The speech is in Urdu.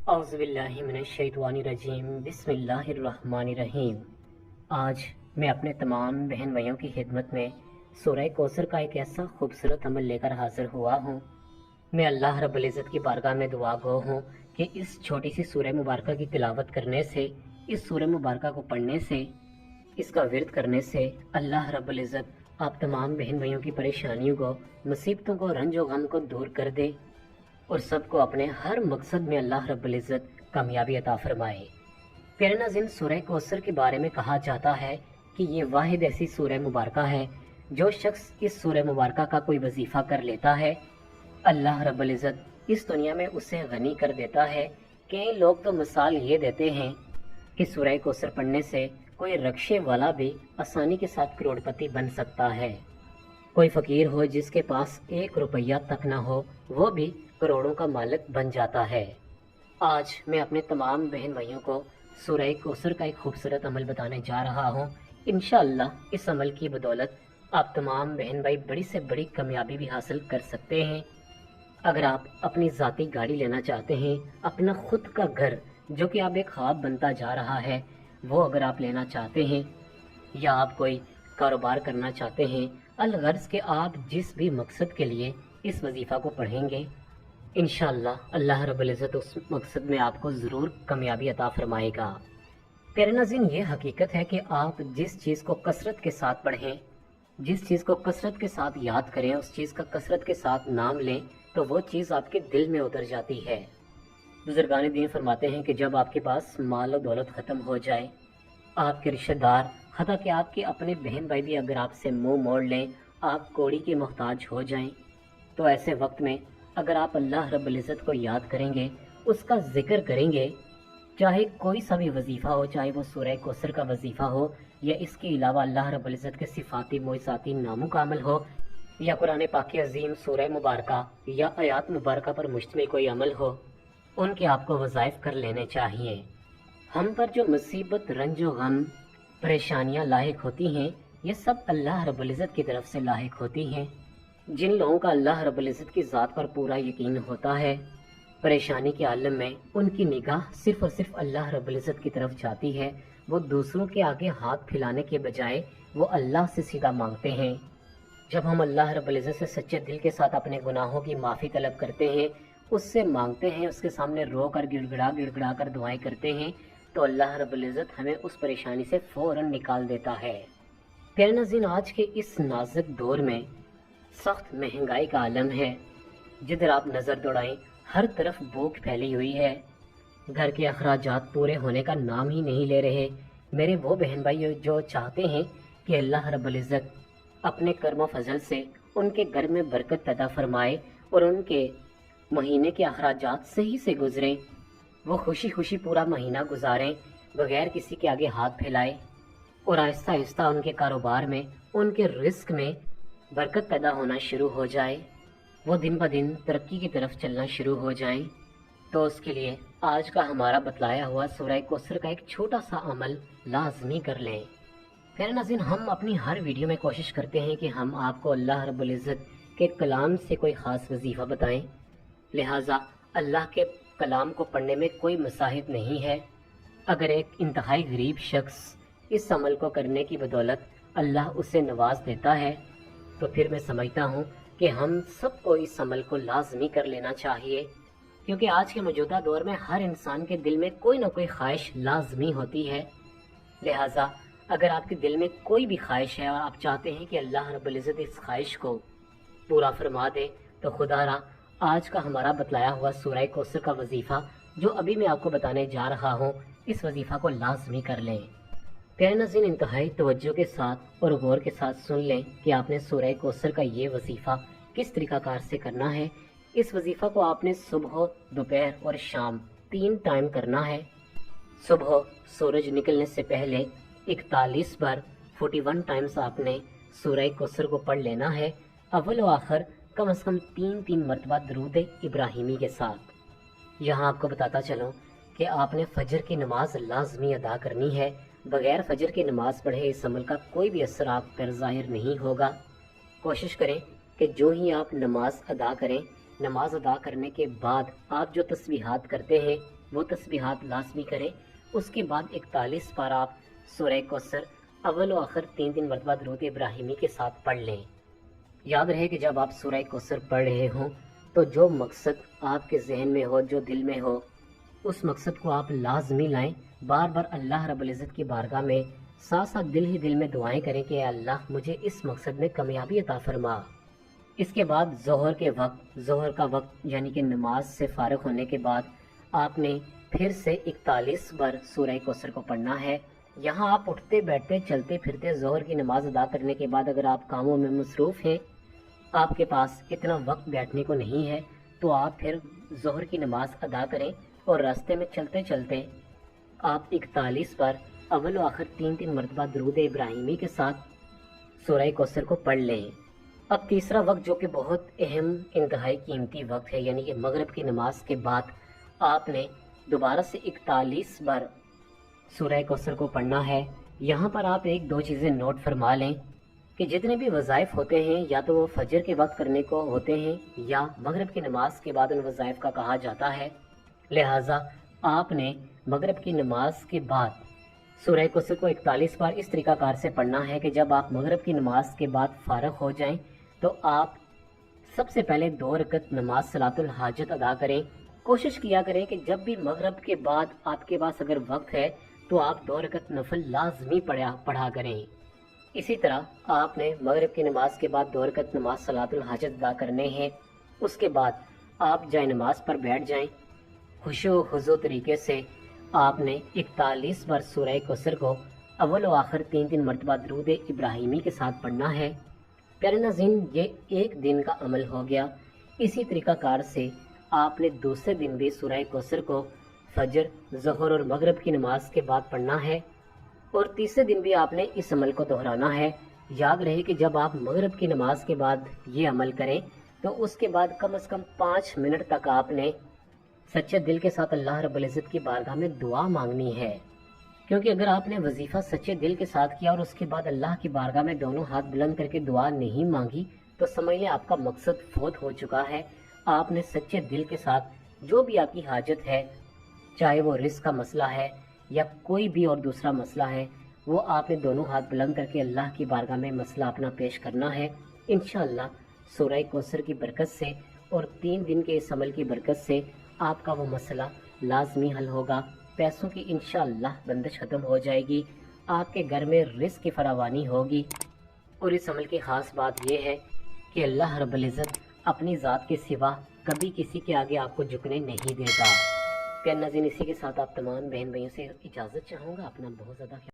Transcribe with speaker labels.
Speaker 1: اعوذ باللہ من الشیطان الرجیم بسم اللہ الرحمن الرحیم۔ آج میں اپنے تمام بہن بھائیوں کی خدمت میں سورہ کوثر کا ایک ایسا خوبصورت عمل لے کر حاضر ہوا ہوں۔ میں اللہ رب العزت کی بارگاہ میں دعا گو ہوں کہ اس چھوٹی سی سورہ مبارکہ کی تلاوت کرنے سے، اس سورہ مبارکہ کو پڑھنے سے، اس کا ورد کرنے سے اللہ رب العزت آپ تمام بہن بھائیوں کی پریشانیوں کو، مصیبتوں کو، رنج و غم کو دور کر دے اور سب کو اپنے ہر مقصد میں اللہ رب العزت کامیابی عطا فرمائے۔ پیارے ناظرین، سورہ کوثر کے بارے میں کہا جاتا ہے کہ یہ واحد ایسی سورہ مبارکہ ہے جو شخص اس سورہ مبارکہ کا کوئی وظیفہ کر لیتا ہے، اللہ رب العزت اس دنیا میں اسے غنی کر دیتا ہے۔ کئی لوگ تو مثال یہ دیتے ہیں کہ سورہ کوثر پڑھنے سے کوئی رکشے والا بھی آسانی کے ساتھ کروڑ پتی بن سکتا ہے۔ کوئی فقیر ہو جس کے پاس 1 روپیہ تک نہ ہو، وہ بھی کروڑوں کا مالک بن جاتا ہے۔ آج میں اپنے تمام بہن بھائیوں کو سورہ کوثر کا ایک خوبصورت عمل بتانے جا رہا ہوں۔ انشاءاللہ اس عمل کی بدولت آپ تمام بہن بھائی بڑی سے بڑی کامیابی بھی حاصل کر سکتے ہیں۔ اگر آپ اپنی ذاتی گاڑی لینا چاہتے ہیں، اپنا خود کا گھر جو کہ آپ ایک خواب بنتا جا رہا ہے، وہ اگر آپ لینا چاہتے ہیں، یا آپ کوئی کاروبار کرنا چاہتے ہیں، الغرض کہ آپ جس بھی مقصد کے لیے اس وظیفہ کو پڑھیں گے، انشاءاللہ اللہ رب العزت اس مقصد میں آپ کو ضرور کامیابی عطا فرمائے گا۔ پیارے ناظرین، یہ حقیقت ہے کہ آپ جس چیز کو کثرت کے ساتھ پڑھیں، جس چیز کو کثرت کے ساتھ یاد کریں، اس چیز کا کثرت کے ساتھ نام لیں، تو وہ چیز آپ کے دل میں اتر جاتی ہے۔ بزرگان دین فرماتے ہیں کہ جب آپ کے پاس مال و دولت ختم ہو جائے، آپ کے رشتہ دار، حتیٰ کہ آپ کے اپنے بہن بھائی بھی اگر آپ سے منہ موڑ لیں، آپ کوڑی کے محتاج ہو جائیں، تو ایسے وقت میں اگر آپ اللہ رب العزت کو یاد کریں گے، اس کا ذکر کریں گے، چاہے کوئی سا بھی وظیفہ ہو، چاہے وہ سورہ کوثر کا وظیفہ ہو، یا اس کے علاوہ اللہ رب العزت کے صفاتی معجزاتی ناموں کا عمل ہو، یا قرآن پاک عظیم سورہ مبارکہ یا آیات مبارکہ پر مشتمل کوئی عمل ہو، ان کے آپ کو وظائف کر لینے چاہیے۔ ہم پر جو مصیبت، رنج و غم، پریشانیاں لاحق ہوتی ہیں، یہ سب اللہ رب العزت کی طرف سے لاحق ہوتی ہیں۔ جن لوگوں کا اللہ رب العزت کی ذات پر پورا یقین ہوتا ہے، پریشانی کے عالم میں ان کی نگاہ صرف اور صرف اللہ رب العزت کی طرف جاتی ہے۔ وہ دوسروں کے آگے ہاتھ پھیلانے کے بجائے وہ اللہ سے سیدھا مانگتے ہیں۔ جب ہم اللہ رب العزت سے سچے دل کے ساتھ اپنے گناہوں کی معافی طلب کرتے ہیں، اس سے مانگتے ہیں، اس کے سامنے رو کر گڑ گڑا کر دعائیں کرتے ہیں، تو اللہ رب العزت ہمیں اس پریشانی سے فوراً نکال دیتا ہے۔ پیارے ناظرین، آج کے اس نازک دور میں سخت مہنگائی کا عالم ہے۔ جدھر آپ نظر دوڑائیں، ہر طرف بھوک پھیلی ہوئی ہے۔ گھر کے اخراجات پورے ہونے کا نام ہی نہیں لے رہے۔ میرے وہ بہن بھائی جو چاہتے ہیں کہ اللہ رب العزت اپنے کرم و فضل سے ان کے گھر میں برکت پیدا فرمائے اور ان کے مہینے کے اخراجات صحیح سے گزریں، وہ خوشی خوشی پورا مہینہ گزاریں بغیر کسی کے آگے ہاتھ پھیلائے، اور آہستہ آہستہ ان کے کاروبار میں، ان کے رزق میں برکت پیدا ہونا شروع ہو جائے، وہ دن بدن ترقی کی طرف چلنا شروع ہو جائیں، تو اس کے لیے آج کا ہمارا بتلایا ہوا سورہ کوثر کا ایک چھوٹا سا عمل لازمی کر لیں۔ پھر ناظرین، ہم اپنی ہر ویڈیو میں کوشش کرتے ہیں کہ ہم آپ کو اللہ رب العزت کے کلام سے کوئی خاص وظیفہ بتائیں، لہٰذا اللہ کے کلام کو پڑھنے میں کوئی مصاحب نہیں ہے۔ اگر ایک انتہائی غریب شخص اس عمل کو کرنے کی بدولت اللہ اسے نواز دیتا ہے، تو پھر میں سمجھتا ہوں کہ ہم سب کو اس عمل کو لازمی کر لینا چاہیے، کیونکہ آج کے موجودہ دور میں ہر انسان کے دل میں کوئی نہ کوئی خواہش لازمی ہوتی ہے۔ لہٰذا اگر آپ کے دل میں کوئی بھی خواہش ہے اور آپ چاہتے ہیں کہ اللہ رب العزت اس خواہش کو پورا فرما دے، تو خدا را آج کا ہمارا بتلایا ہوا سورہ کوثر کا وظیفہ جو ابھی میں آپ کو بتانے جا رہا ہوں، اس وظیفہ کو لازمی کر لیں۔ پیارے ناظرین، انتہائی توجہ کے ساتھ اور غور کے ساتھ سن لیں کہ آپ نے سورہ کوثر کا یہ وظیفہ کس طریقہ کار سے کرنا ہے۔ اس وظیفہ کو آپ نے صبح، دوپہر اور شام 3 ٹائم کرنا ہے۔ صبح سورج نکلنے سے پہلے 41 بار 41 ٹائمز آپ نے سورہ کوثر کو پڑھ لینا ہے، اول و آخر کم از کم 3 مرتبہ درود ابراہیمی کے ساتھ۔ یہاں آپ کو بتاتا چلوں کہ آپ نے فجر کی نماز لازمی ادا کرنی ہے۔ بغیر فجر کی نماز پڑھے اس عمل کا کوئی بھی اثر آپ پر ظاہر نہیں ہوگا۔ کوشش کریں کہ جو ہی آپ نماز ادا کریں، نماز ادا کرنے کے بعد آپ جو تسبیحات کرتے ہیں، وہ تسبیحات لازمی کریں۔ اس کے بعد 41 بار آپ سورہ کوثر اول و آخر 3 مرتبہ درود ابراہیمی کے ساتھ پڑھ لیں۔ یاد رہے کہ جب آپ سورہ کوثر پڑھ رہے ہوں تو جو مقصد آپ کے ذہن میں ہو، جو دل میں ہو، اس مقصد کو آپ لازمی لائیں۔ بار بار اللہ رب العزت کی بارگاہ میں ساتھ ساتھ دل ہی دل میں دعائیں کریں کہ اے اللہ مجھے اس مقصد میں کامیابی عطا فرما۔ اس کے بعد ظہر کا وقت یعنی کہ نماز سے فارغ ہونے کے بعد آپ نے پھر سے 41 بار سورہ کوثر کو پڑھنا ہے۔ یہاں آپ اٹھتے بیٹھتے چلتے پھرتے ظہر کی نماز ادا کرنے کے بعد اگر آپ کاموں میں مصروف ہیں، آپ کے پاس اتنا وقت بیٹھنے کو نہیں ہے، تو آپ پھر ظہر کی نماز ادا کریں اور راستے میں چلتے چلتے آپ 41 بار اول و آخر 3 مرتبہ درود ابراہیمی کے ساتھ سورہ کوثر کو پڑھ لیں۔ اب تیسرا وقت جو کہ بہت اہم انتہائی قیمتی وقت ہے، یعنی کہ مغرب کی نماز کے بعد آپ نے دوبارہ سے 41 بار سورہ کوثر کو پڑھنا ہے۔ یہاں پر آپ 1-2 چیزیں نوٹ فرما لیں کہ جتنے بھی وظائف ہوتے ہیں یا تو وہ فجر کے وقت کرنے کو ہوتے ہیں یا مغرب کی نماز کے بعد ان وظائف کا کہا جاتا ہے، لہٰذا آپ نے مغرب کی نماز کے بعد سورہ کوثر کو 41 بار اس طریقہ کار سے پڑھنا ہے کہ جب آپ مغرب کی نماز کے بعد فارغ ہو جائیں تو آپ سب سے پہلے 2 رکعت نماز صلاۃ الحاجت ادا کریں۔ کوشش کیا کریں کہ جب بھی مغرب کے بعد آپ کے پاس اگر وقت ہے تو آپ 2 رکعت نفل لازمی پڑھا کریں۔ اسی طرح آپ نے مغرب کی نماز کے بعد 2 رکعت نماز صلاۃ الحاجت ادا کرنے ہیں۔ اس کے بعد آپ جائے نماز پر بیٹھ جائیں۔ خشوع و خضوع طریقے سے آپ نے 41 بار سورہ کوثر کو اول و آخر 3 مرتبہ درود ابراہیمی کے ساتھ پڑھنا ہے۔ پیارے ناظرین، یہ ایک دن کا عمل ہو گیا۔ اسی طریقہ کار سے آپ نے دوسرے دن بھی سورہ کوثر کو فجر، ظہر اور مغرب کی نماز کے بعد پڑھنا ہے، اور تیسرے دن بھی آپ نے اس عمل کو دہرانا ہے۔ یاد رہے کہ جب آپ مغرب کی نماز کے بعد یہ عمل کریں تو اس کے بعد کم از کم 5 منٹ تک آپ نے سچے دل کے ساتھ اللہ رب العزت کی بارگاہ میں دعا مانگنی ہے، کیونکہ اگر آپ نے وظیفہ سچے دل کے ساتھ کیا اور اس کے بعد اللہ کی بارگاہ میں دونوں ہاتھ بلند کر کے دعا نہیں مانگی تو سمجھ لیں آپ کا مقصد فوت ہو چکا ہے۔ آپ نے سچے دل کے ساتھ جو بھی آپ کی حاجت ہے، چاہے وہ رزق کا مسئلہ ہے یا کوئی بھی اور دوسرا مسئلہ ہے، وہ آپ نے دونوں ہاتھ بلند کر کے اللہ کی بارگاہ میں مسئلہ اپنا پیش کرنا ہے۔ انشاءاللہ سورہ کوثر کی برکت سے اور 3 دن کے اس عمل کی برکت سے آپ کا وہ مسئلہ لازمی حل ہوگا۔ پیسوں کی انشاءاللہ بندش ختم ہو جائے گی، آپ کے گھر میں رزق کی فراوانی ہوگی، اور اس عمل کی خاص بات یہ ہے کہ اللہ رب العزت اپنی ذات کے سوا کبھی کسی کے آگے آپ کو جھکنے نہیں دیتا۔ پیارے ناظرین، اسی کے ساتھ آپ تمام بہن بھائیوں سے اجازت چاہوں گا۔ اپنا بہت زیادہ